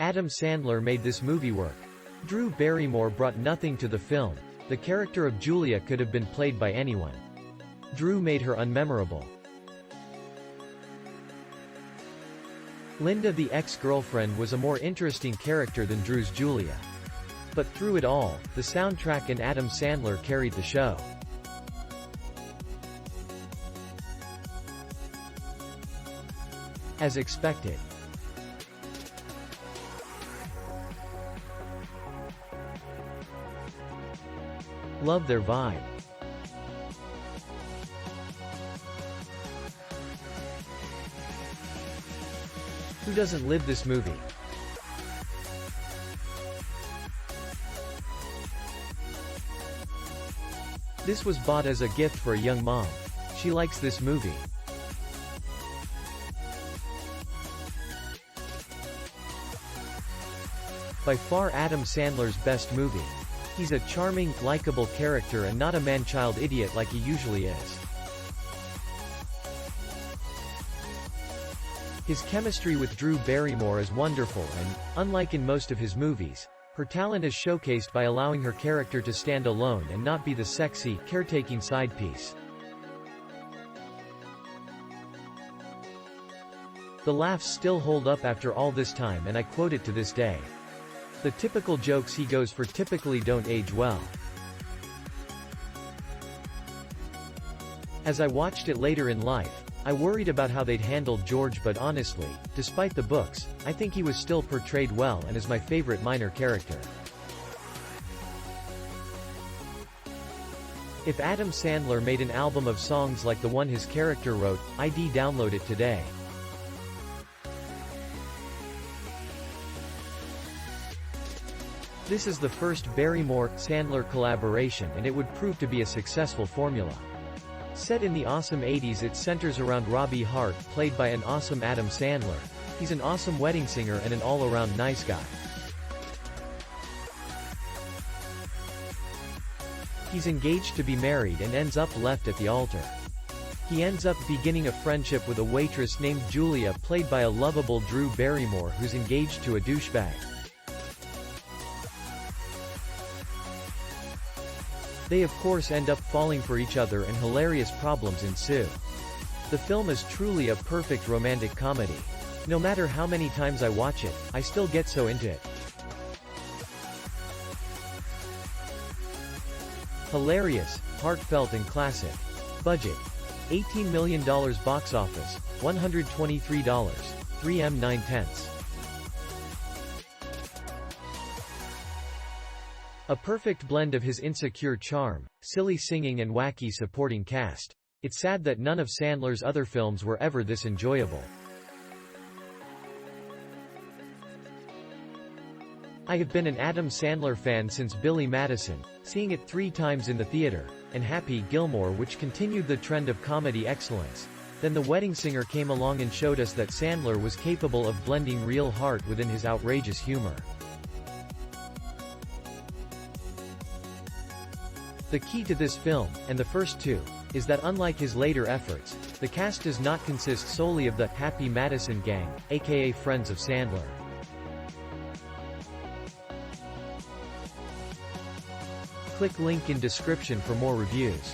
Adam Sandler made this movie work. Drew Barrymore brought nothing to the film. The character of Julia could have been played by anyone. Drew made her unmemorable. Linda, the ex-girlfriend, was a more interesting character than Drew's Julia. But through it all, the soundtrack and Adam Sandler carried the show. As expected. Love their vibe. Who doesn't live this movie? This was bought as a gift for a young mom. She likes this movie. By far Adam Sandler's best movie. He's a charming, likable character and not a man-child idiot like he usually is. His chemistry with Drew Barrymore is wonderful and, unlike in most of his movies, her talent is showcased by allowing her character to stand alone and not be the sexy, caretaking side piece. The laughs still hold up after all this time, and I quote it to this day. The typical jokes he goes for typically don't age well. As I watched it later in life, I worried about how they'd handled George, but honestly, despite the books, I think he was still portrayed well and is my favorite minor character. If Adam Sandler made an album of songs like the one his character wrote, I'd download it today. This is the first Barrymore-Sandler collaboration, and it would prove to be a successful formula. Set in the awesome 80s, it centers around Robbie Hart, played by an awesome Adam Sandler. He's an awesome wedding singer and an all-around nice guy. He's engaged to be married and ends up left at the altar. He ends up beginning a friendship with a waitress named Julia, played by a lovable Drew Barrymore, who's engaged to a douchebag. They of course end up falling for each other and hilarious problems ensue. The film is truly a perfect romantic comedy. No matter how many times I watch it, I still get so into it. Hilarious, heartfelt and classic. Budget: $18 million. Box office: $123. 3M 9/10. A perfect blend of his insecure charm, silly singing and wacky supporting cast. It's sad that none of Sandler's other films were ever this enjoyable. I have been an Adam Sandler fan since Billy Madison, seeing it 3 times in the theater, and Happy Gilmore, which continued the trend of comedy excellence. Then The Wedding Singer came along and showed us that Sandler was capable of blending real heart within his outrageous humor. The key to this film, and the first 2, is that unlike his later efforts, the cast does not consist solely of the Happy Madison gang, aka friends of Sandler. Click link in description for more reviews.